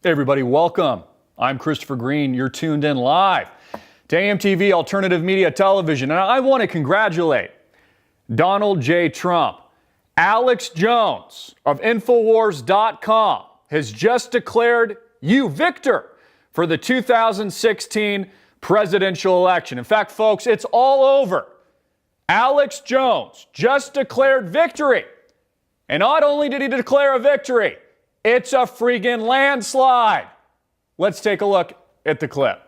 Hey everybody, welcome. I'm Christopher Green. You're tuned in live to AMTV Alternative Media Television, and I want to congratulate Donald J. Trump. Alex Jones of Infowars.com has just declared you victor for the 2016 presidential election. In fact, folks, it's all over. Alex Jones just declared victory. And not only did he declare a victory, it's a freaking landslide. Let's take a look at the clip.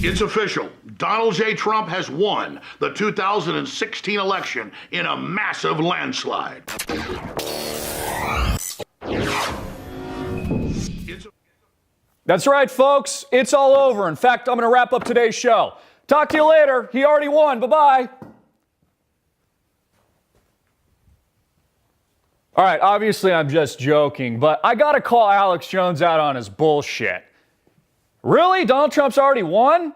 It's official. Donald J. Trump has won the 2016 election in a massive landslide. That's right, folks. It's all over. In fact, I'm going to wrap up today's show. Talk to you later. He already won. Bye-bye. All right, obviously I'm just joking, but I got to call Alex Jones out on his bullshit. Really? Donald Trump's already won?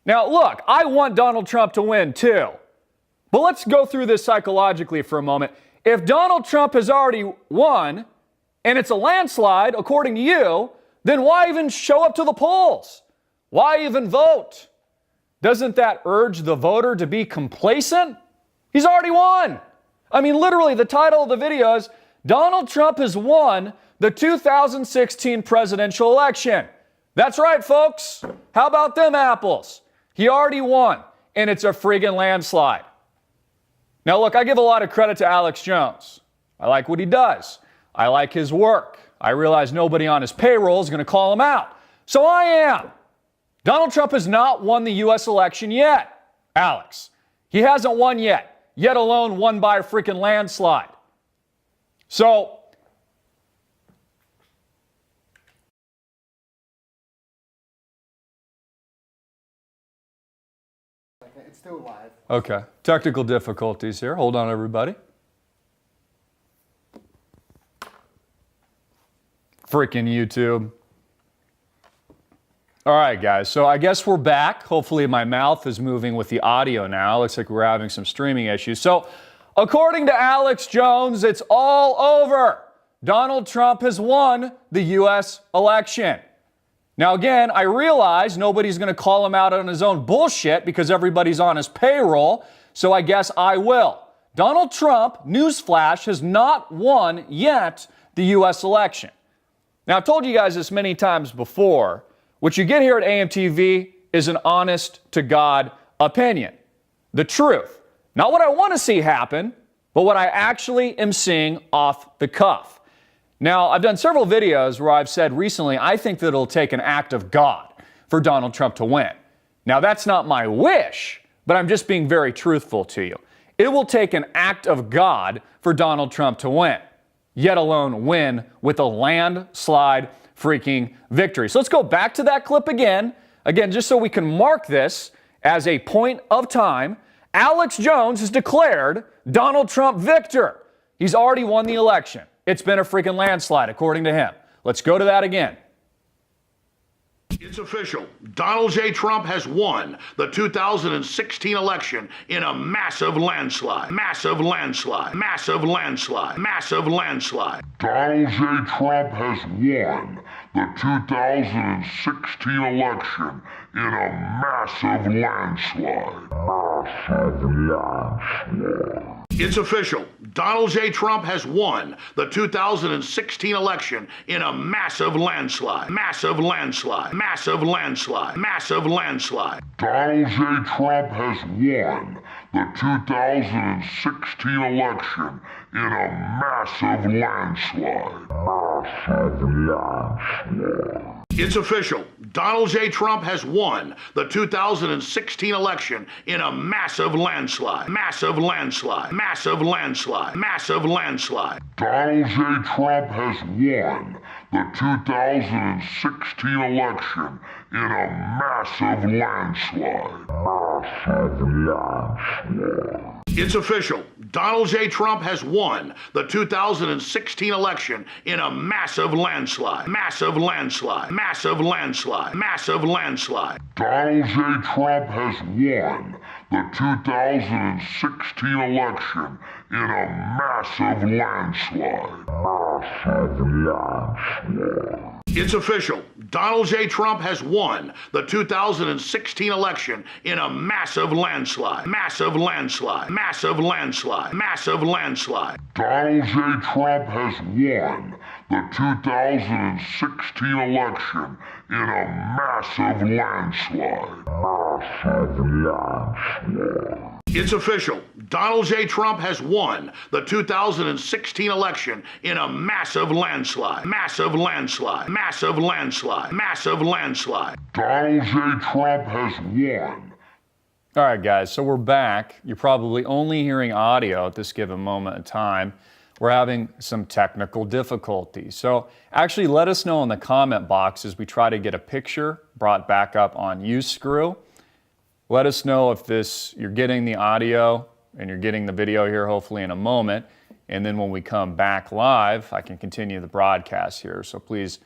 Now, look, I want Donald Trump to win too. But let's go through this psychologically for a moment. If Donald Trump has already won, and it's a landslide, according to you, then why even show up to the polls? Why even vote? Doesn't that urge the voter to be complacent? He's already won. I mean, literally, the title of the video is Donald Trump has won the 2016 presidential election. That's right, folks. How about them apples? He already won, and it's a friggin' landslide. Now, look, I give a lot of credit to Alex Jones. I like what he does. I like his work. I realize nobody on his payroll is going to call him out. So I am. Donald Trump has not won the U.S. election yet, Alex. He hasn't won yet alone won by a freaking landslide. So, it's still live. okay, technical difficulties here. Hold on, everybody. Freaking YouTube. All right, guys, so I guess we're back. Hopefully my mouth is moving with the audio now. Looks like we're having some streaming issues. So, according to Alex Jones, it's all over. Donald Trump has won the U.S. election. Now, again, I realize nobody's going to call him out on his own bullshit because everybody's on his payroll, so I guess I will. Donald Trump, newsflash, has not won yet the U.S. election. Now, I've told you guys this many times before. What you get here at AMTV is an honest-to-God opinion. The truth. Not what I want to see happen, but what I actually am seeing off the cuff. Now, I've done several videos where I've said recently I think that it'll take an act of God for Donald Trump to win. Now, that's not my wish, but I'm just being very truthful to you. It will take an act of God for Donald Trump to win, yet alone win with a landslide freaking victory. So let's go back to that clip again, just so we can mark this as a point of time. Alex Jones has declared Donald Trump victor. He's already won the election. It's been a freaking landslide, according to him. Let's go to that again. It's official. Donald J. Trump has won the 2016 election in a massive landslide. Massive landslide. Massive landslide. Massive landslide. Donald J. Trump has won the 2016 election in a massive landslide. Massive landslide. It's official. Donald J. Trump has won the 2016 election in a massive landslide. Massive landslide. Massive landslide. Massive landslide. Donald J. Trump has won the 2016 election in a massive landslide. Massive landslide. It's official. Donald J. Trump has won the 2016 election in a massive landslide. Massive landslide. Massive landslide. Massive landslide. Donald J. Trump has won the 2016 election in a massive landslide. Massive landslide. It's official. Donald J. Trump has won the 2016 election in a massive landslide. Massive landslide. Massive landslide. Massive landslide. Donald J. Trump has won the 2016 election in a massive landslide. Massive landslide. It's official. Donald J. Trump has won the 2016 election in a massive landslide. Massive landslide. Massive landslide. Massive landslide. Donald J. Trump has won the 2016 election in a massive landslide. Massive landslide. It's official. Donald J. Trump has won the 2016 election in a massive landslide. Massive landslide. Massive landslide. Massive landslide. Donald J. Trump has won. All right, guys, so we're back. You're probably only hearing audio at this given moment in time. We're having some technical difficulties. So actually let us know in the comment box as we try to get a picture brought back up on UScrew. Let us know if you're getting the audio and you're getting the video here hopefully in a moment. And then when we come back live, I can continue the broadcast here. So please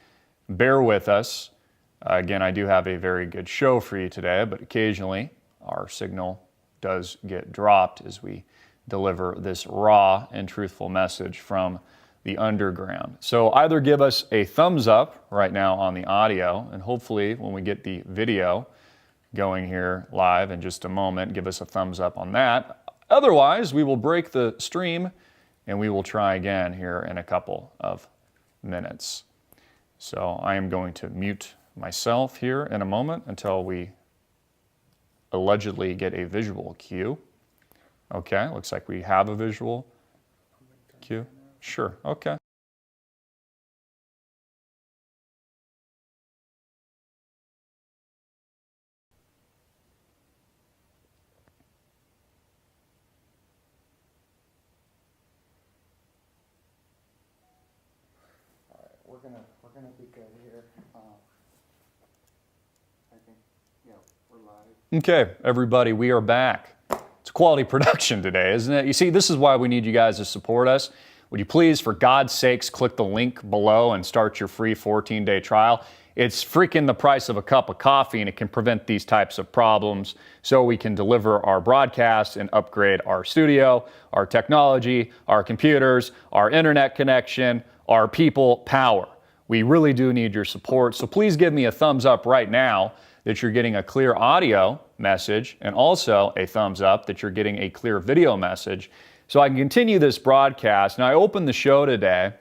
bear with us. Again, I do have a very good show for you today, but occasionally our signal does get dropped as we deliver this raw and truthful message from the underground. So either give us a thumbs up right now on the audio, and hopefully when we get the video going here live in just a moment, give us a thumbs up on that. Otherwise, we will break the stream and we will try again here in a couple of minutes. So I am going to mute myself here in a moment until we allegedly get a visual cue. Okay, looks like we have a visual cue. Sure, okay. We're gonna be good here. I think, yeah, we're live. Okay, everybody, we are back. It's a quality production today, isn't it? You see, this is why we need you guys to support us. Would you please, for God's sakes, click the link below and start your free 14-day trial. It's freaking the price of a cup of coffee, and it can prevent these types of problems so we can deliver our broadcasts and upgrade our studio, our technology, our computers, our internet connection, our people power. We really do need your support, so please give me a thumbs up right now that you're getting a clear audio message, and also a thumbs up that you're getting a clear video message so I can continue this broadcast. Now, I opened the show today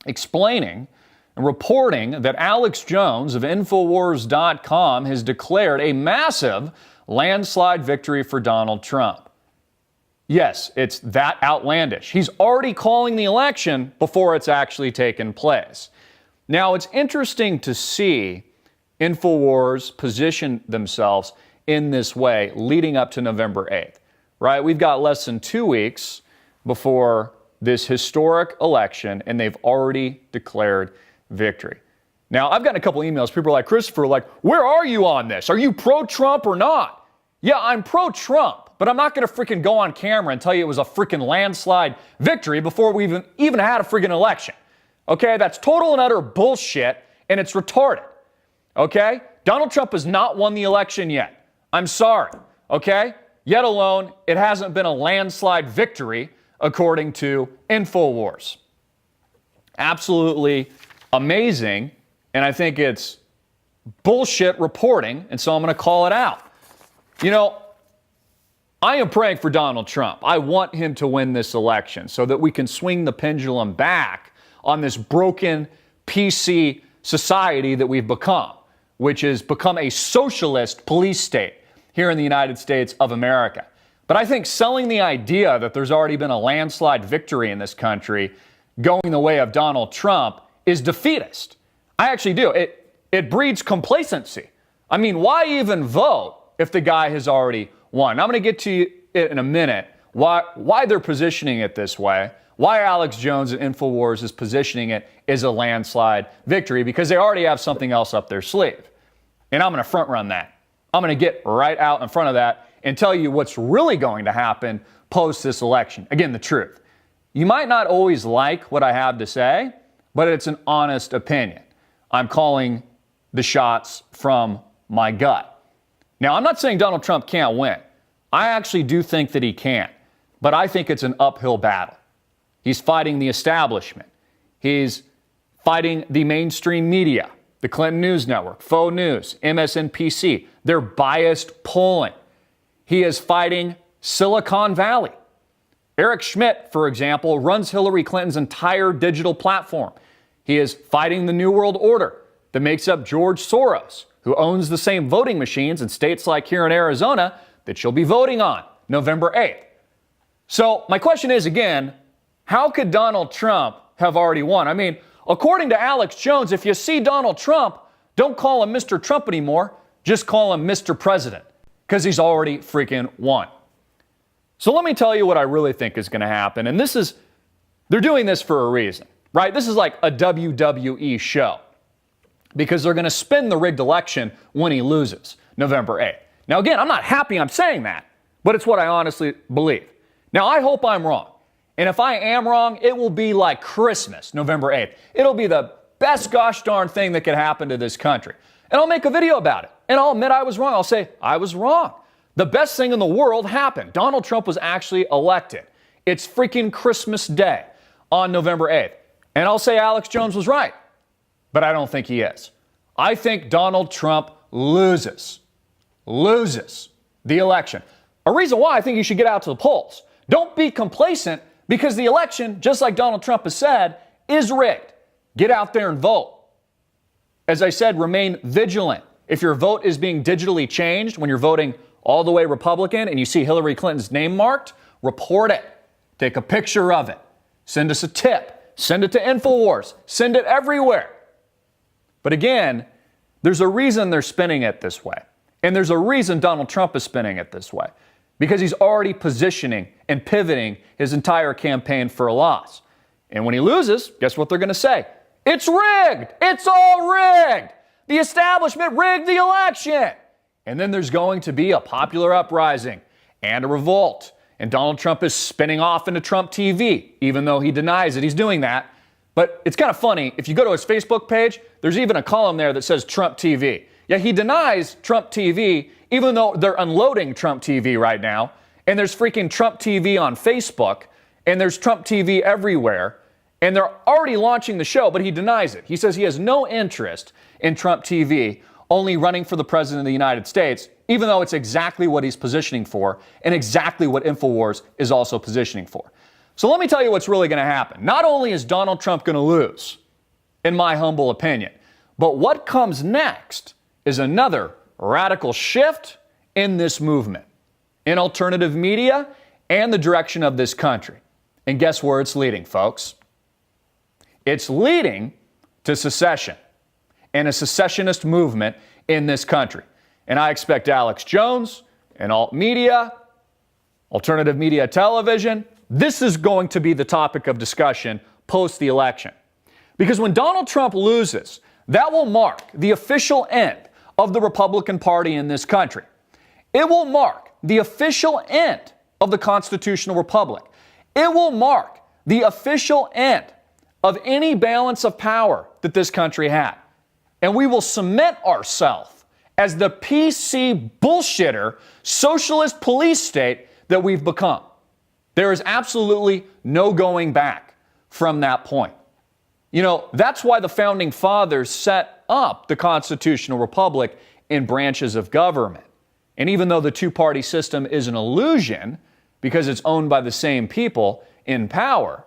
explaining and reporting that Alex Jones of Infowars.com has declared a massive landslide victory for Donald Trump. Yes, it's that outlandish. He's already calling the election before it's actually taken place. Now, it's interesting to see Infowars position themselves in this way leading up to November 8th, right? We've got less than 2 weeks before this historic election, and they've already declared victory. Now, I've gotten a couple emails. People are like, Christopher, where are you on this? Are you pro-Trump or not? Yeah, I'm pro-Trump, but I'm not going to freaking go on camera and tell you it was a freaking landslide victory before we even had a freaking election. Okay, that's total and utter bullshit, and it's retarded. Okay? Donald Trump has not won the election yet. I'm sorry. Okay? Yet alone, it hasn't been a landslide victory, according to Infowars. Absolutely amazing, and I think it's bullshit reporting, and so I'm going to call it out. You know, I am praying for Donald Trump. I want him to win this election so that we can swing the pendulum back on this broken PC society that we've become, which has become a socialist police state here in the United States of America. But I think selling the idea that there's already been a landslide victory in this country going the way of Donald Trump is defeatist. I actually do. It breeds complacency. I mean, why even vote if the guy has already won? I'm going to get to it in a minute, why they're positioning it this way, why Alex Jones and Infowars is positioning it as a landslide victory, because they already have something else up their sleeve. And I'm going to front run that. I'm going to get right out in front of that and tell you what's really going to happen post this election. Again, the truth. You might not always like what I have to say, but it's an honest opinion. I'm calling the shots from my gut. Now, I'm not saying Donald Trump can't win. I actually do think that he can, but I think it's an uphill battle. He's fighting the establishment. He's fighting the mainstream media, the Clinton News Network, Faux News, MSNBC. They're biased polling. He is fighting Silicon Valley. Eric Schmidt, for example, runs Hillary Clinton's entire digital platform. He is fighting the New World Order that makes up George Soros, who owns the same voting machines in states like here in Arizona that you'll be voting on November 8th. So my question is, again, how could Donald Trump have already won? I mean, according to Alex Jones, if you see Donald Trump, don't call him Mr. Trump anymore. Just call him Mr. President, because he's already freaking won. So let me tell you what I really think is going to happen. And they're doing this for a reason, right? This is like a WWE show, because they're going to spin the rigged election when he loses November 8th. Now, again, I'm not happy I'm saying that, but it's what I honestly believe. Now, I hope I'm wrong. And if I am wrong, it will be like Christmas, November 8th. It'll be the best gosh darn thing that could happen to this country. And I'll make a video about it. And I'll admit I was wrong. I'll say, I was wrong. The best thing in the world happened. Donald Trump was actually elected. It's freaking Christmas Day on November 8th. And I'll say Alex Jones was right. But I don't think he is. I think Donald Trump loses the election. A reason why I think you should get out to the polls. Don't be complacent, because the election, just like Donald Trump has said, is rigged. Get out there and vote. As I said, remain vigilant. If your vote is being digitally changed when you're voting all the way Republican and you see Hillary Clinton's name marked, report it. Take a picture of it. Send us a tip. Send it to InfoWars. Send it everywhere. But again, there's a reason they're spinning it this way. And there's a reason Donald Trump is spinning it this way. Because he's already positioning and pivoting his entire campaign for a loss. And when he loses, guess what they're going to say? It's rigged! It's all rigged! The establishment rigged the election! And then there's going to be a popular uprising and a revolt. And Donald Trump is spinning off into Trump TV, even though he denies that he's doing that. But it's kind of funny. If you go to his Facebook page, there's even a column there that says Trump TV. Yeah, he denies Trump TV, even though they're unloading Trump TV right now. And there's freaking Trump TV on Facebook. And there's Trump TV everywhere. And they're already launching the show, but he denies it. He says he has no interest in Trump TV, only running for the president of the United States, even though it's exactly what he's positioning for and exactly what InfoWars is also positioning for. So let me tell you what's really going to happen. Not only is Donald Trump going to lose, in my humble opinion, but what comes next is another radical shift in this movement, in alternative media and the direction of this country. And guess where it's leading, folks? It's leading to secession and a secessionist movement in this country. And I expect Alex Jones and alt media, alternative media television, this is going to be the topic of discussion post the election. Because when Donald Trump loses, that will mark the official end of the Republican Party in this country. It will mark the official end of the constitutional republic. It will mark the official end of any balance of power that this country had. And we will cement ourselves as the PC bullshitter socialist police state that we've become. There is absolutely no going back from that point. You know, that's why the founding fathers set up the constitutional republic in branches of government. And even though the two-party system is an illusion because it's owned by the same people in power,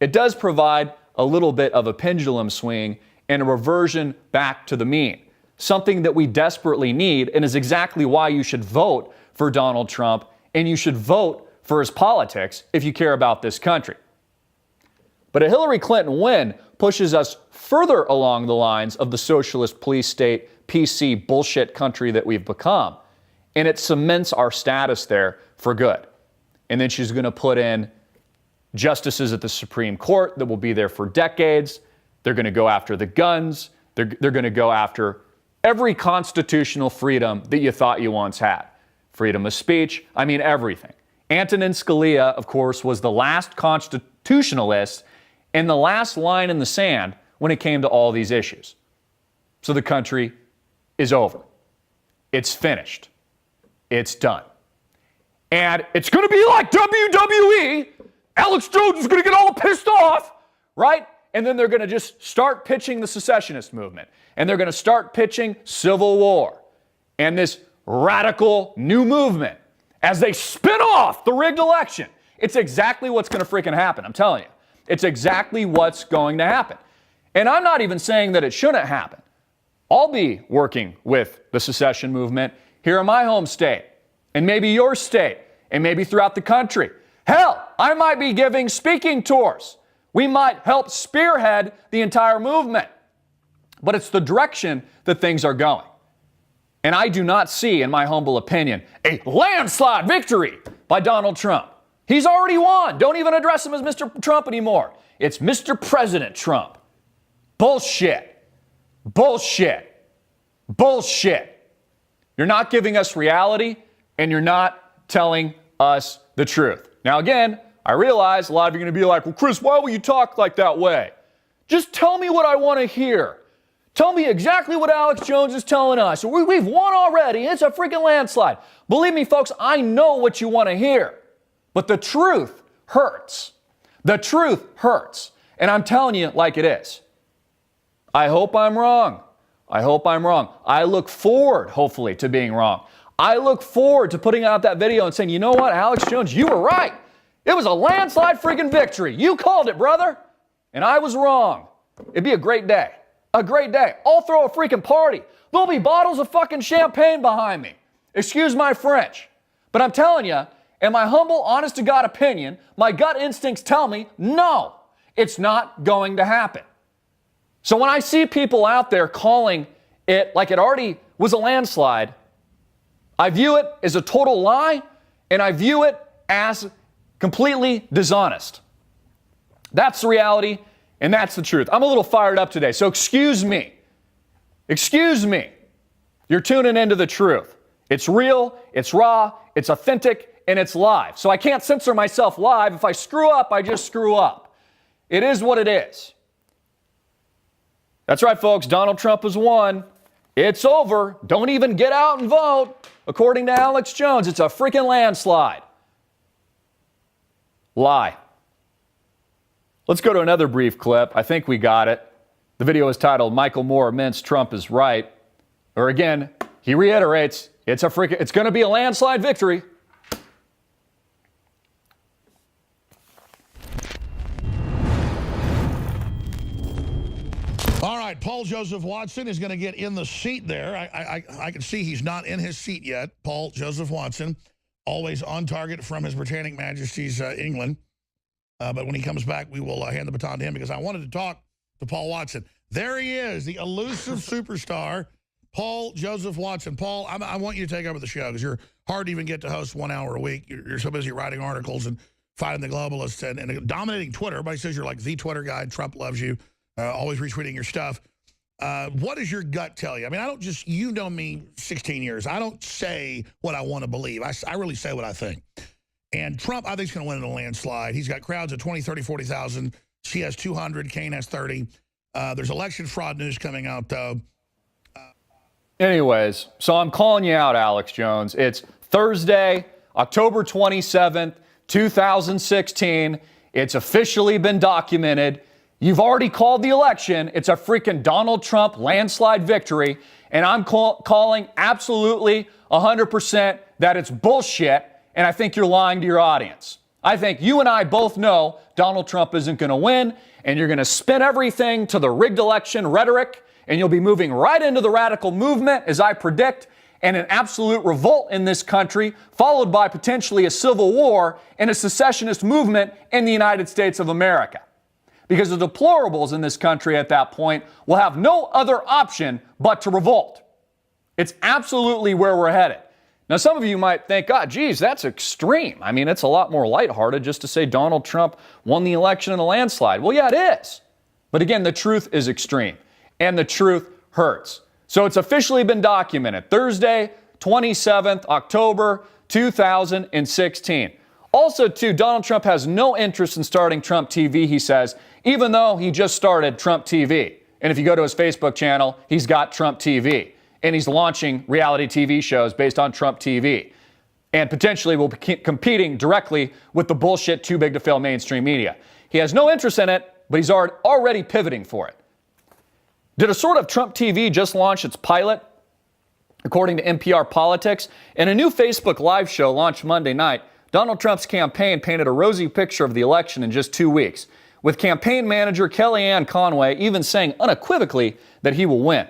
it does provide a little bit of a pendulum swing and a reversion back to the mean. Something that we desperately need, and is exactly why you should vote for Donald Trump and you should vote for his politics if you care about this country. But a Hillary Clinton win pushes us further along the lines of the socialist police state, PC bullshit country that we've become. And it cements our status there for good. And then she's going to put in justices at the Supreme Court that will be there for decades. They're going to go after the guns. They're going to go after every constitutional freedom that you thought you once had. Freedom of speech, I mean everything. Antonin Scalia, of course, was the last constitutionalist and the last line in the sand when it came to all these issues. So the country is over. It's finished. It's done. And it's going to be like WWE. Alex Jones is going to get all pissed off, right? And then they're going to just start pitching the secessionist movement. And they're going to start pitching civil war and this radical new movement as they spin off the rigged election. It's exactly what's going to freaking happen. I'm telling you. It's exactly what's going to happen. And I'm not even saying that it shouldn't happen. I'll be working with the secession movement here in my home state, and maybe your state, and maybe throughout the country. Hell, I might be giving speaking tours. We might help spearhead the entire movement. But it's the direction that things are going. And I do not see, in my humble opinion, a landslide victory by Donald Trump. He's already won. Don't even address him as Mr. Trump anymore. It's Mr. President Trump. Bullshit. Bullshit. Bullshit. You're not giving us reality, and you're not telling us the truth. Now, again, I realize a lot of you are going to be like, well, Chris, why will you talk like that way? Just tell me what I want to hear. Tell me exactly what Alex Jones is telling us. We've won already. It's a freaking landslide. Believe me, folks, I know what you want to hear. But the truth hurts. The truth hurts. And I'm telling you like it is. I hope I'm wrong. I hope I'm wrong. I look forward, hopefully, to being wrong. I look forward to putting out that video and saying, you know what, Alex Jones, you were right. It was a landslide freaking victory. You called it, brother. And I was wrong. It'd be a great day. A great day. I'll throw a freaking party. There'll be bottles of fucking champagne behind me. Excuse my French. But I'm telling you, in my humble, honest to God opinion, my gut instincts tell me, no, it's not going to happen. So when I see people out there calling it like it already was a landslide, I view it as a total lie, and I view it as completely dishonest. That's the reality, and that's the truth. I'm a little fired up today, so excuse me. Excuse me. You're tuning into the truth. It's real, it's raw, it's authentic, and it's live. So I can't censor myself live. If I screw up, I just screw up. It is what it is. That's right, folks. Donald Trump has won. It's over. Don't even get out and vote. According to Alex Jones, it's a freaking landslide. Lie. Let's go to another brief clip. I think we got it. The video is titled, Michael Moore Admits Trump is Right. Or again, he reiterates, it's going to be a landslide victory. All right, Paul Joseph Watson is going to get in the seat there. I can see he's not in his seat yet. Paul Joseph Watson, always on target from His Britannic Majesty's England. But when he comes back, we will hand the baton to him because I wanted to talk to Paul Watson. There he is, the elusive superstar, Paul Joseph Watson. Paul, I want you to take over the show because you're hard to even get to host 1 hour a week. You're so busy writing articles and fighting the globalists and dominating Twitter. Everybody says you're like the Twitter guy. Trump loves you. Always retweeting your stuff. What does your gut tell you? I mean, I don't just, you know me 16 years. I don't say what I want to believe. I really say what I think. And Trump, I think, is going to win in a landslide. He's got crowds of 20, 30, 40,000. She has 200. Kane has 30. There's election fraud news coming out, though. Anyways, so I'm calling you out, Alex Jones. It's Thursday, October 27th, 2016. It's officially been documented. You've already called the election. It's a freaking Donald Trump landslide victory. And I'm calling absolutely 100% that it's bullshit. And I think you're lying to your audience. I think you and I both know Donald Trump isn't going to win. And you're going to spin everything to the rigged election rhetoric. And you'll be moving right into the radical movement, as I predict, and an absolute revolt in this country, followed by potentially a civil war and a secessionist movement in the United States of America. Because the deplorables in this country at that point will have no other option but to revolt. It's absolutely where we're headed. Now, some of you might think, God, geez, that's extreme. I mean, it's a lot more lighthearted just to say Donald Trump won the election in a landslide. Well, yeah, it is. But again, the truth is extreme, and the truth hurts. So it's officially been documented. Thursday, 27th October, 2016. Also, too, Donald Trump has no interest in starting Trump TV, he says, even though he just started Trump TV. And if you go to his Facebook channel, he's got Trump TV. And he's launching reality TV shows based on Trump TV. and potentially will be competing directly with the bullshit too big to fail mainstream media. He has no interest in it, but he's already pivoting for it. Did a sort of Trump TV just launch its pilot? According to NPR Politics, in a new Facebook Live show launched Monday night, Donald Trump's campaign painted a rosy picture of the election in just 2 weeks, with campaign manager Kellyanne Conway even saying unequivocally that he will win.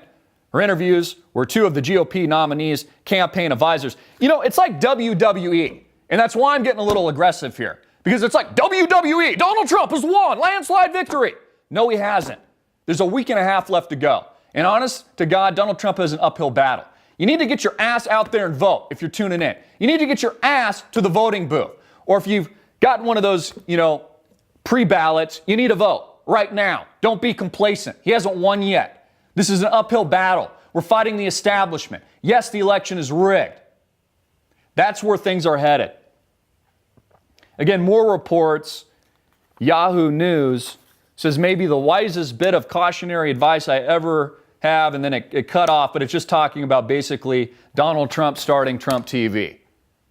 Her interviews were two of the GOP nominees' campaign advisors. You know, it's like WWE, and that's why I'm getting a little aggressive here, because it's like WWE, Donald Trump has won, landslide victory. No, he hasn't. There's a week and a half left to go. And honest to God, Donald Trump has an uphill battle. You need to get your ass out there and vote if you're tuning in. You need to get your ass to the voting booth. Or if you've gotten one of those, pre-ballots, you need to vote right now. Don't be complacent. He hasn't won yet. This is an uphill battle. We're fighting the establishment. Yes, the election is rigged. That's where things are headed. Again, more reports. Yahoo News says maybe the wisest bit of cautionary advice I ever have, and then it cut off, but it's just talking about basically Donald Trump starting Trump TV.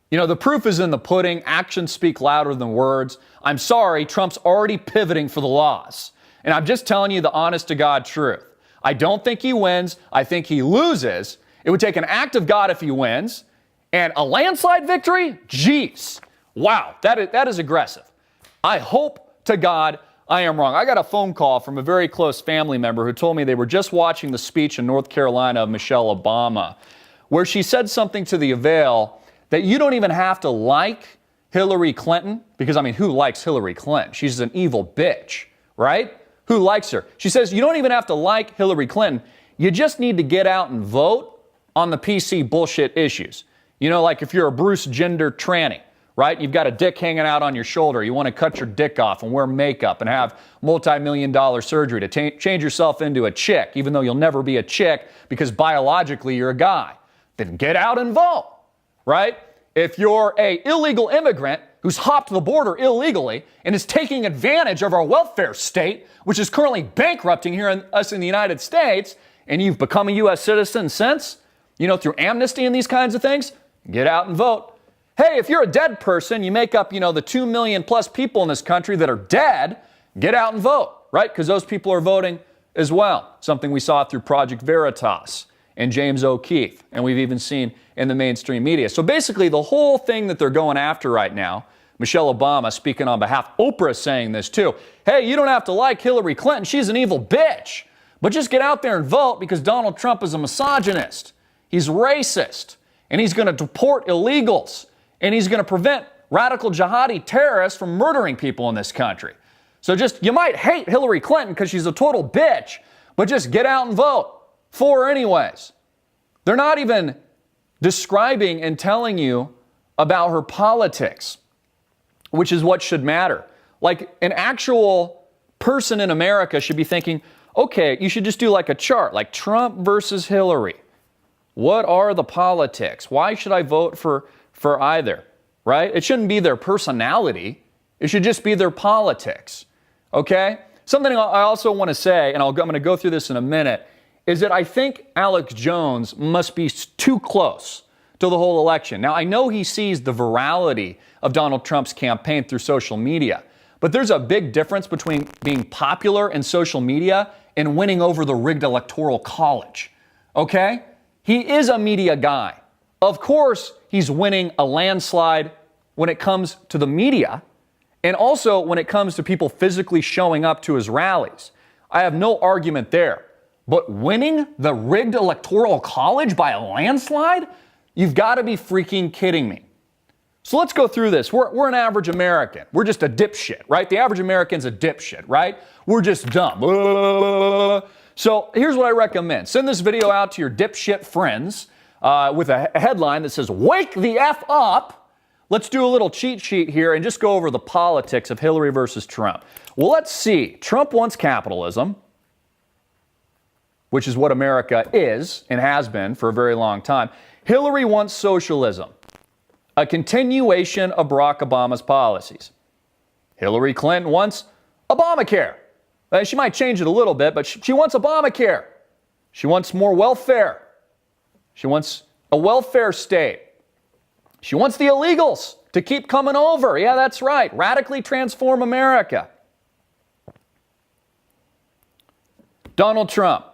You know, the proof is in the pudding. Actions speak louder than words. I'm sorry, Trump's already pivoting for the loss. And I'm just telling you the honest to God truth. I don't think he wins. I think he loses. It would take an act of God if he wins. And a landslide victory? Jeez. Wow, that is aggressive. I hope to God I am wrong. I got a phone call from a very close family member who told me they were just watching the speech in North Carolina of Michelle Obama, where she said something to the avail that you don't even have to like Hillary Clinton, because, who likes Hillary Clinton? She's an evil bitch, right? Who likes her? She says you don't even have to like Hillary Clinton. You just need to get out and vote on the PC bullshit issues. You know, like if you're a Bruce Gender tranny, right? You've got a dick hanging out on your shoulder. You want to cut your dick off and wear makeup and have multi-million-dollar surgery to change yourself into a chick, even though you'll never be a chick because biologically you're a guy. Then get out and vote, right? If you're a illegal immigrant who's hopped the border illegally and is taking advantage of our welfare state, which is currently bankrupting us in the United States, and you've become a U.S. citizen since, through amnesty and these kinds of things, get out and vote. Hey, if you're a dead person, you make up, the 2 million plus people in this country that are dead, get out and vote, right? Because those people are voting as well. Something we saw through Project Veritas and James O'Keefe, and we've even seen in the mainstream media. So basically, the whole thing that they're going after right now, Michelle Obama speaking on behalf, Oprah saying this too. Hey, you don't have to like Hillary Clinton. She's an evil bitch. But just get out there and vote because Donald Trump is a misogynist. He's racist. And he's going to deport illegals. And he's going to prevent radical jihadi terrorists from murdering people in this country. So you might hate Hillary Clinton because she's a total bitch, but just get out and vote for her anyways. They're not even describing and telling you about her politics, which is what should matter. Like an actual person in America should be thinking, okay, you should just do like a chart, like Trump versus Hillary. What are the politics? Why should I vote for either, right? It shouldn't be their personality. It should just be their politics, okay? Something I also want to say, and I'm going to go through this in a minute, is that I think Alex Jones must be too close to the whole election. Now, I know he sees the virality of Donald Trump's campaign through social media, but there's a big difference between being popular in social media and winning over the rigged electoral college, okay? He is a media guy. Of course, he's winning a landslide when it comes to the media and also when it comes to people physically showing up to his rallies. I have no argument there. But winning the rigged electoral college by a landslide? You've got to be freaking kidding me. So let's go through this. We're an average American. We're just a dipshit, right? The average American's a dipshit, right? We're just dumb. So here's what I recommend. Send this video out to your dipshit friends with a headline that says, "Wake the F up." Let's do a little cheat sheet here and just go over the politics of Hillary versus Trump. Well, let's see. Trump wants capitalism, which is what America is and has been for a very long time. Hillary wants socialism, a continuation of Barack Obama's policies. Hillary Clinton wants Obamacare. She might change it a little bit, but she wants Obamacare. She wants more welfare. She wants a welfare state. She wants the illegals to keep coming over. Yeah, that's right. Radically transform America. Donald Trump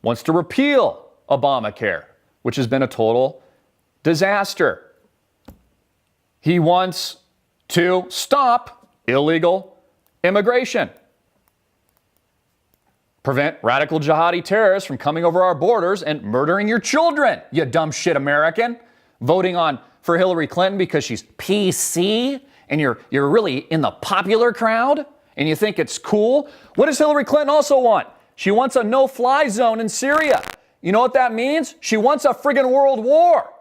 wants to repeal Obamacare, which has been a total disaster. He wants to stop illegal immigration, prevent radical jihadi terrorists from coming over our borders and murdering your children, you dumb shit American. Voting for Hillary Clinton because she's PC and you're really in the popular crowd and you think it's cool. What does Hillary Clinton also want? She wants a no-fly zone in Syria. You know what that means? She wants a friggin' world war.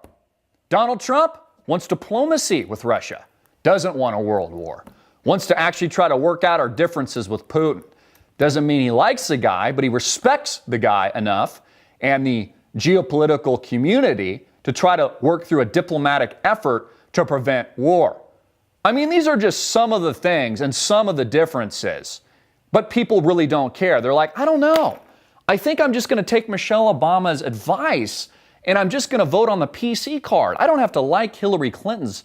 Donald Trump wants diplomacy with Russia, doesn't want a world war, wants to actually try to work out our differences with Putin. Doesn't mean he likes the guy, but he respects the guy enough and the geopolitical community to try to work through a diplomatic effort to prevent war. I mean, these are just some of the things and some of the differences, but people really don't care. They're like, I don't know. I think I'm just going to take Michelle Obama's advice and I'm just going to vote on the PC card. I don't have to like Hillary Clinton's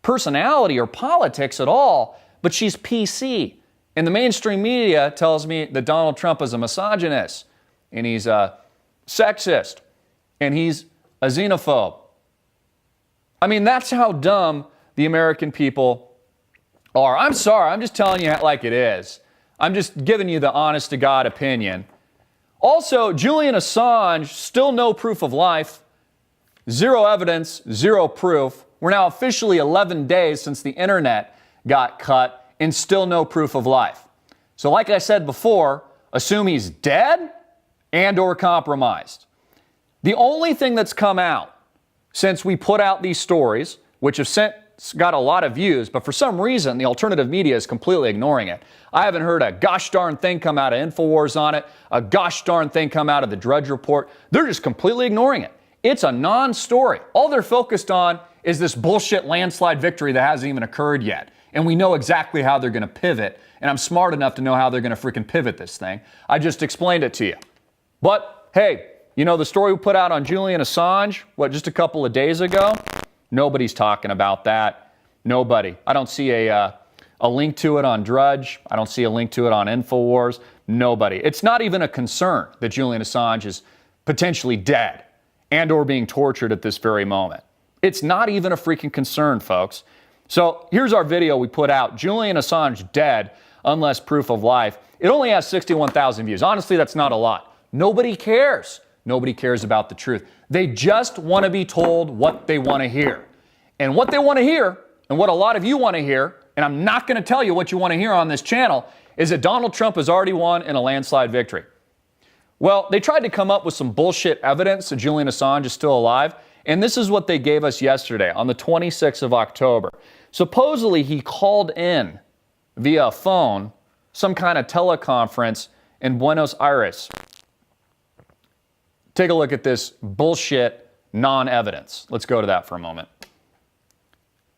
personality or politics at all, but she's PC. And the mainstream media tells me that Donald Trump is a misogynist and he's a sexist and he's a xenophobe. I mean, that's how dumb the American people are. I'm sorry, I'm just telling you like it is. I'm just giving you the honest to God opinion. Also, Julian Assange, still no proof of life, zero evidence, zero proof. We're now officially 11 days since the internet got cut and still no proof of life. So like I said before, assume he's dead and or compromised. The only thing that's come out since we put out these stories, which have got a lot of views, but for some reason the alternative media is completely ignoring it. I haven't heard a gosh darn thing come out of InfoWars on it, a gosh darn thing come out of the Drudge Report. They're just completely ignoring it. It's a non-story. All they're focused on is this bullshit landslide victory that hasn't even occurred yet. And we know exactly how they're going to pivot, and I'm smart enough to know how they're going to freaking pivot this thing. I just explained it to you. But hey, you know the story we put out on Julian Assange, just a couple of days ago? Nobody's talking about that. Nobody. I don't see a link to it on Drudge. I don't see a link to it on InfoWars. Nobody. It's not even a concern that Julian Assange is potentially dead and or being tortured at this very moment. It's not even a freaking concern, folks. So here's our video we put out. Julian Assange dead, unless proof of life. It only has 61,000 views. Honestly, that's not a lot. Nobody cares. Nobody cares about the truth. They just want to be told what they want to hear. And what they want to hear, and what a lot of you want to hear, and I'm not going to tell you what you want to hear on this channel, is that Donald Trump has already won in a landslide victory. Well, they tried to come up with some bullshit evidence that Julian Assange is still alive, and this is what they gave us yesterday on the 26th of October. Supposedly, he called in via phone some kind of teleconference in Buenos Aires. Take a look at this bullshit non-evidence. Let's go to that for a moment.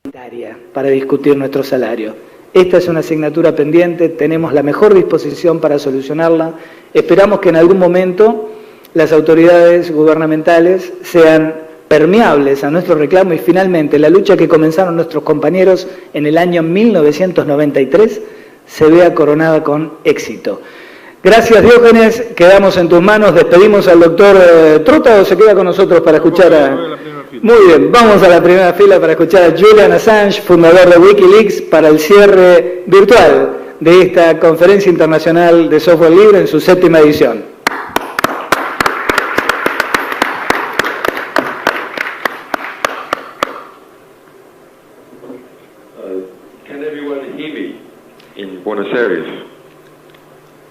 Para discutir nuestro salario. Esta es una asignatura pendiente, tenemos la mejor disposición para solucionarla. Esperamos que en algún momento las autoridades gubernamentales sean permeables a nuestro reclamo y finalmente la lucha que comenzaron nuestros compañeros en el año 1993 se vea coronada con éxito. Gracias, Diógenes, quedamos en tus manos, despedimos al doctor Trota o se queda con nosotros para escuchar a... Muy bien, vamos a la primera fila para escuchar a Julian Assange, fundador de Wikileaks, para el cierre virtual de esta conferencia internacional de software libre en su 7ª edición. Can everyone hear me in Buenos Aires?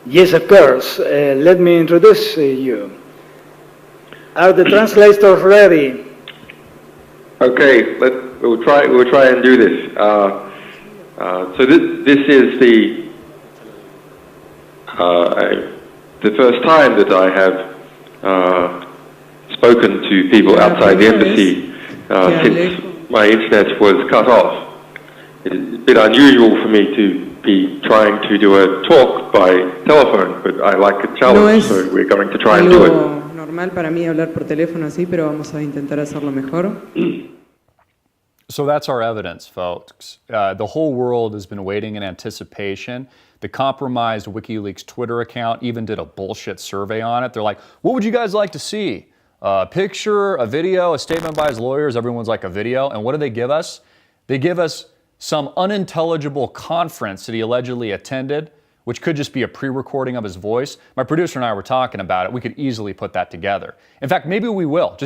Yes, of course. Let me introduce you. Are the translators ready? Okay, we'll try and do this. So this is the first time that I have spoken to people outside the embassy since my internet was cut off. It's a bit unusual for me to be trying to do a talk by telephone, but I like a challenge, so we're going to try and do it. Normal para mí hablar por teléfono así, pero vamos a intentar hacerlo mejor. So that's our evidence, folks. The whole world has been waiting in anticipation. The compromised WikiLeaks Twitter account even did a bullshit survey on it. They're like, what would you guys like to see? A picture, a video, a statement by his lawyers? Everyone's like, a video. And what do they give us? They give us some unintelligible conference that he allegedly attended, which could just be a pre-recording of his voice. My producer and I were talking about it. We could easily put that together. In fact, maybe we will.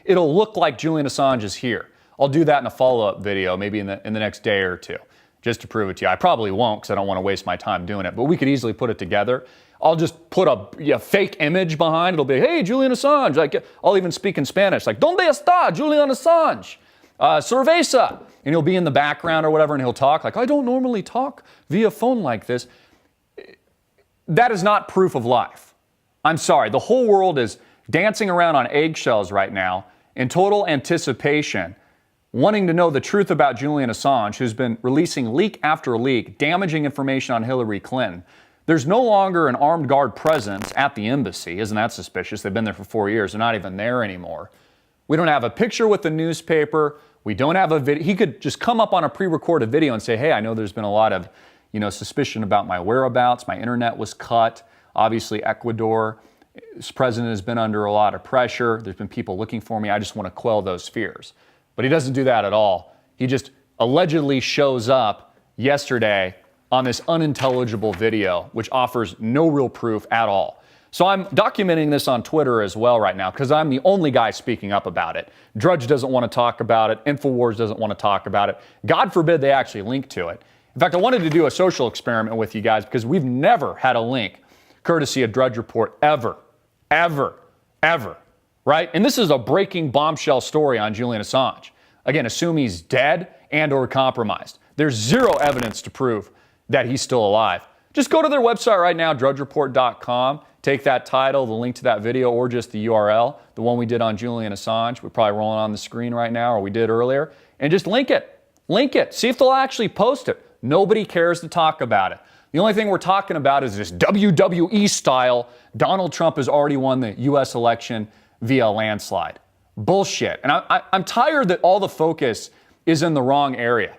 It'll look like Julian Assange is here. I'll do that in a follow-up video, maybe in the next day or two, just to prove it to you. I probably won't because I don't want to waste my time doing it, but we could easily put it together. I'll just put a fake image behind. It'll be, hey, Julian Assange. Like, I'll even speak in Spanish, like, ¿Dónde está Julian Assange? Cerveza. And he'll be in the background or whatever, and he'll talk like, I don't normally talk via phone like this. That is not proof of life. I'm sorry. The whole world is dancing around on eggshells right now in total anticipation, wanting to know the truth about Julian Assange, who's been releasing leak after leak, damaging information on Hillary Clinton. There's no longer an armed guard presence at the embassy. Isn't that suspicious? They've been there for 4 years. They're not even there anymore. We don't have a picture with the newspaper. We don't have a video. He could just come up on a pre-recorded video and say, hey, I know there's been a lot of, suspicion about my whereabouts. My internet was cut. Obviously, Ecuador, this president has been under a lot of pressure. There's been people looking for me. I just want to quell those fears. But he doesn't do that at all. He just allegedly shows up yesterday on this unintelligible video, which offers no real proof at all. So I'm documenting this on Twitter as well right now because I'm the only guy speaking up about it. Drudge doesn't want to talk about it. InfoWars doesn't want to talk about it. God forbid they actually link to it. In fact, I wanted to do a social experiment with you guys because we've never had a link courtesy of Drudge Report ever, right? And this is a breaking bombshell story on Julian Assange. Again, assume he's dead and or compromised. There's zero evidence to prove that he's still alive. Just go to their website right now, drudgereport.com. Take that title, the link to that video, or just the URL, the one we did on Julian Assange. We're probably rolling on the screen right now, or we did earlier. And just link it. Link it. See if they'll actually post it. Nobody cares to talk about it. The only thing we're talking about is this WWE style. Donald Trump has already won the U.S. election via landslide. Bullshit. And I'm tired that all the focus is in the wrong area.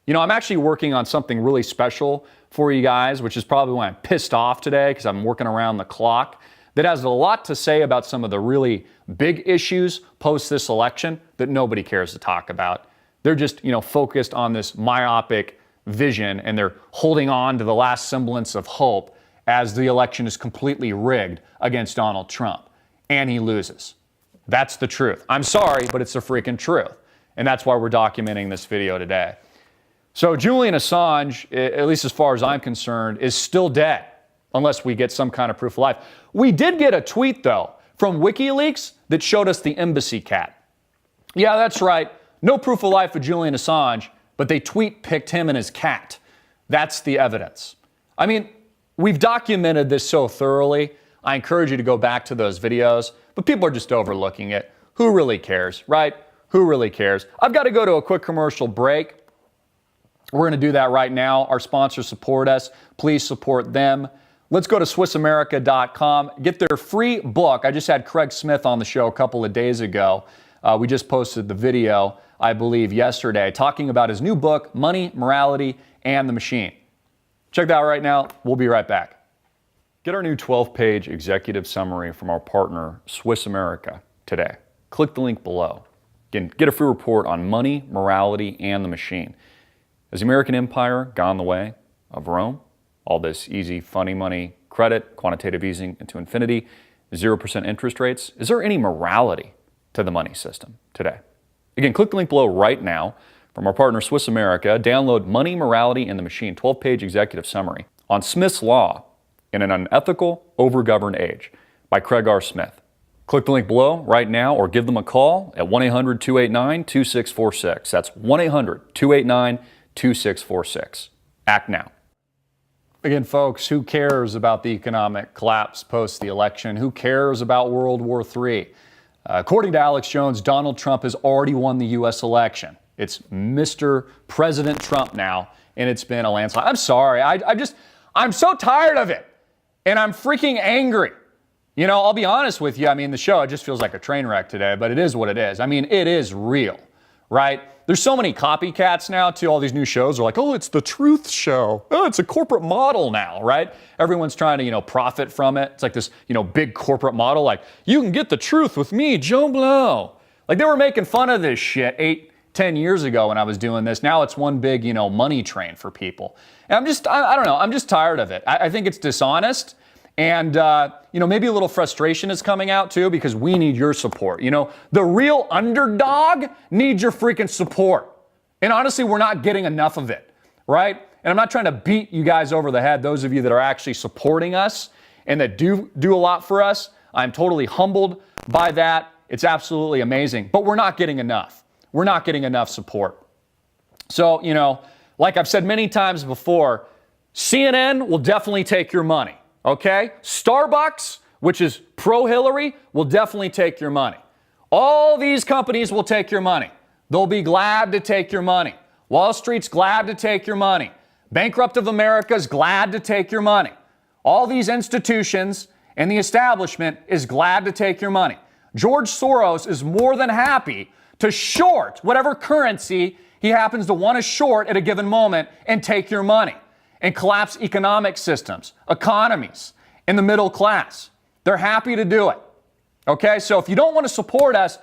I'm actually working on something really special for you guys, which is probably why I'm pissed off today because I'm working around the clock, that has a lot to say about some of the really big issues post this election that nobody cares to talk about. They're just, focused on this myopic vision, and they're holding on to the last semblance of hope as the election is completely rigged against Donald Trump, and he loses. That's the truth. I'm sorry, but it's the freaking truth. And that's why we're documenting this video today. So Julian Assange, at least as far as I'm concerned, is still dead unless we get some kind of proof of life. We did get a tweet, though, from WikiLeaks that showed us the embassy cat. Yeah, that's right. No proof of life of Julian Assange, but they tweet-picked him and his cat. That's the evidence. I mean, we've documented this so thoroughly. I encourage you to go back to those videos, but people are just overlooking it. Who really cares, right? Who really cares? I've got to go to a quick commercial break. We're going to do that right now. Our sponsors support us. Please support them. Let's go to SwissAmerica.com. Get their free book. I just had Craig Smith on the show a couple of days ago. We just posted the video, I believe, yesterday, talking about his new book, Money, Morality, and the Machine. Check that out right now. We'll be right back. Get our new 12-page executive summary from our partner, Swiss America, today. Click the link below. Again, get a free report on money, morality, and the machine. Has the American empire gone the way of Rome? All this easy, funny money, credit, quantitative easing into infinity, 0% interest rates. Is there any morality to the money system today? Again, click the link below right now from our partner Swiss America. Download Money, Morality, and the Machine, 12-page executive summary on Smith's Law in an Unethical, Overgoverned Age by Craig R. Smith. Click the link below right now or give them a call at 1-800-289-2646. That's 1-800-289-2646. Act now. Again, folks, who cares about the economic collapse post the election? Who cares about World War III? According to Alex Jones, Donald Trump has already won the U.S. election. It's Mr. President Trump now, and it's been a landslide. I'm sorry. I'm so tired of it, and I'm freaking angry. I'll be honest with you. The show, it just feels like a train wreck today, but it is what it is. It is real, right? There's so many copycats now to all these new shows. They're like, oh, it's the truth show. Oh, it's a corporate model now, right? Everyone's trying to, profit from it. It's like this, big corporate model. Like, you can get the truth with me, Joe Blow. Like, they were making fun of this shit 8-10 years ago when I was doing this. Now it's one big, money train for people. And I don't know. I'm just tired of it. I think it's dishonest. And, maybe a little frustration is coming out too, because we need your support. The real underdog needs your freaking support. And honestly, we're not getting enough of it, right? And I'm not trying to beat you guys over the head, those of you that are actually supporting us and that do a lot for us. I'm totally humbled by that. It's absolutely amazing. But we're not getting enough. We're not getting enough support. So, like I've said many times before, CNN will definitely take your money. Okay? Starbucks, which is pro-Hillary, will definitely take your money. All these companies will take your money. They'll be glad to take your money. Wall Street's glad to take your money. Bankrupt of America's glad to take your money. All these institutions and the establishment is glad to take your money. George Soros is more than happy to short whatever currency he happens to want to short at a given moment and take your money and collapse economic systems, economies, in the middle class. They're happy to do it. Okay, so if you don't want to support us,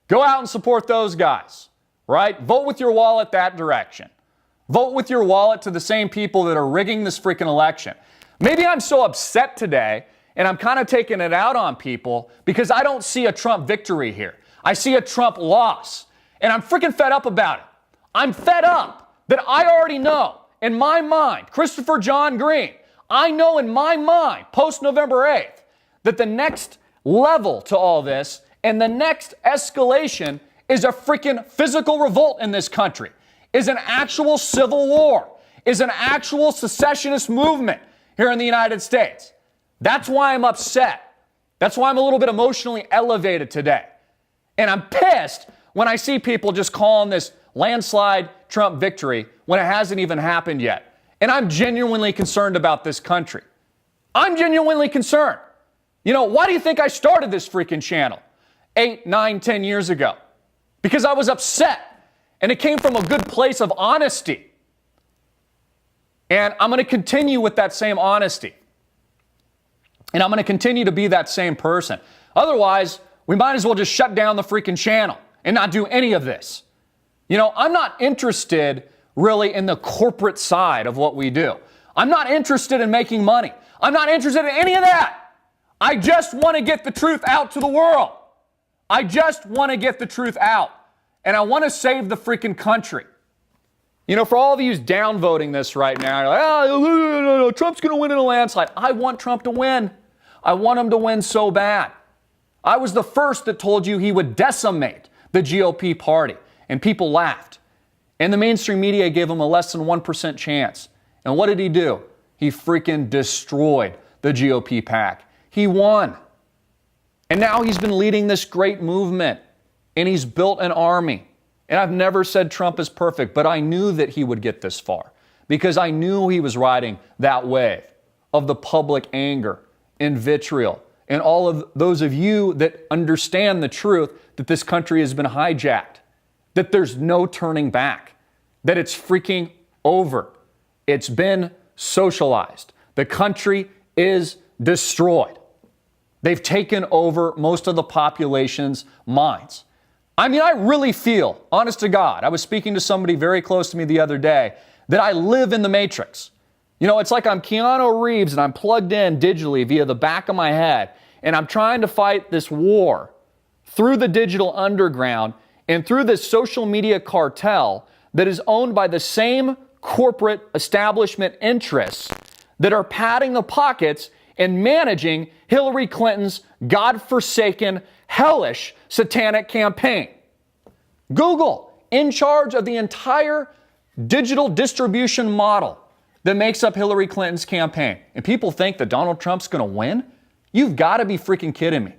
go out and support those guys, right? Vote with your wallet that direction. Vote with your wallet to the same people that are rigging this freaking election. Maybe I'm so upset today and I'm kind of taking it out on people because I don't see a Trump victory here. I see a Trump loss, and I'm freaking fed up about it. I'm fed up that I already know in my mind, Christopher John Green, I know in my mind, post-November 8th, that the next level to all this and the next escalation is a freaking physical revolt in this country, is an actual civil war, is an actual secessionist movement here in the United States. That's why I'm upset. That's why I'm a little bit emotionally elevated today. And I'm pissed when I see people just calling this landslide Trump victory when it hasn't even happened yet. And I'm genuinely concerned about this country. I'm genuinely concerned. Why do you think I started this freaking channel 8, 9, 10 years ago? Because I was upset. And it came from a good place of honesty. And I'm going to continue with that same honesty. And I'm going to continue to be that same person. Otherwise, we might as well just shut down the freaking channel and not do any of this. I'm not interested really in the corporate side of what we do. I'm not interested in making money. I'm not interested in any of that. I just want to get the truth out to the world. I just want to get the truth out. And I want to save the freaking country. For all of you downvoting this right now, you're like, no, Trump's going to win in a landslide. I want Trump to win. I want him to win so bad. I was the first that told you he would decimate the GOP party. And people laughed. And the mainstream media gave him a less than 1% chance. And what did he do? He freaking destroyed the GOP pack. He won. And now he's been leading this great movement. And he's built an army. And I've never said Trump is perfect, but I knew that he would get this far. Because I knew he was riding that wave of the public anger and vitriol. And all of those of you that understand the truth that this country has been hijacked. That there's no turning back, that it's freaking over. It's been socialized. The country is destroyed. They've taken over most of the population's minds. I really feel, honest to God, I was speaking to somebody very close to me the other day, that I live in the Matrix. It's like I'm Keanu Reeves and I'm plugged in digitally via the back of my head, and I'm trying to fight this war through the digital underground and through this social media cartel that is owned by the same corporate establishment interests that are padding the pockets and managing Hillary Clinton's godforsaken, hellish, satanic campaign. Google, in charge of the entire digital distribution model that makes up Hillary Clinton's campaign. And people think that Donald Trump's going to win? You've got to be freaking kidding me.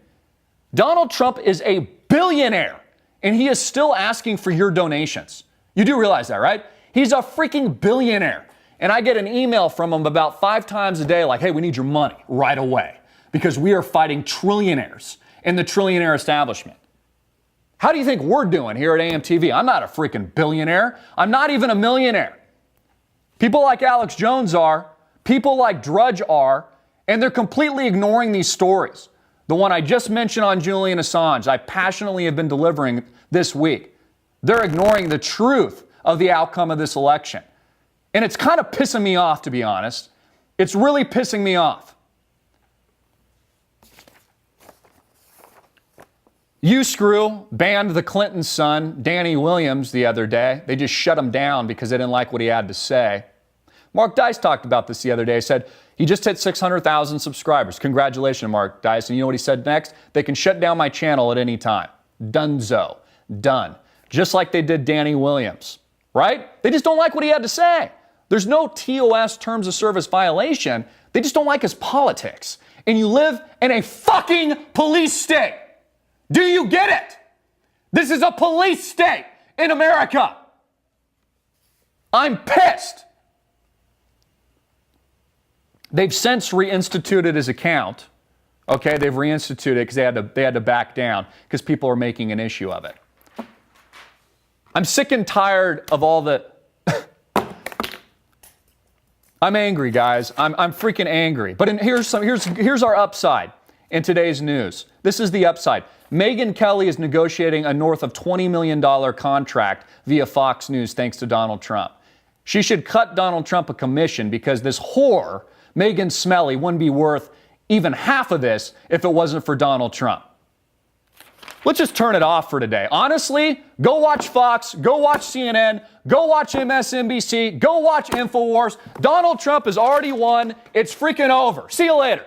Donald Trump is a billionaire. And he is still asking for your donations. You do realize that, right? He's a freaking billionaire. And I get an email from him about 5 times a day like, hey, we need your money right away because we are fighting trillionaires in the trillionaire establishment. How do you think we're doing here at AMTV? I'm not a freaking billionaire. I'm not even a millionaire. People like Alex Jones are. People like Drudge are. And they're completely ignoring these stories. The one I just mentioned on Julian Assange, I passionately have been delivering this week. They're ignoring the truth of the outcome of this election. And it's kind of pissing me off, to be honest. It's really pissing me off. U-Screw banned the Clinton son, Danny Williams, the other day. They just shut him down because they didn't like what he had to say. Mark Dice talked about this the other day. He said, he just hit 600,000 subscribers. Congratulations, Mark Dice. And you know what he said next? They can shut down my channel at any time. Dunzo. Done. Just like they did Danny Williams. Right? They just don't like what he had to say. There's no TOS terms of service violation. They just don't like his politics. And you live in a fucking police state. Do you get it? This is a police state in America. I'm pissed. They've since reinstituted his account. Okay, they've reinstituted it because they had to back down because people are making an issue of it. I'm sick and tired of all the... I'm angry, guys. I'm freaking angry. But here's our upside in today's news. This is the upside. Megyn Kelly is negotiating a north of $20 million contract via Fox News thanks to Donald Trump. She should cut Donald Trump a commission because this whore, Megan Smelly, wouldn't be worth even half of this if it wasn't for Donald Trump. Let's just turn it off for today. Honestly, go watch Fox, go watch CNN, go watch MSNBC, go watch InfoWars. Donald Trump has already won. It's freaking over. See you later.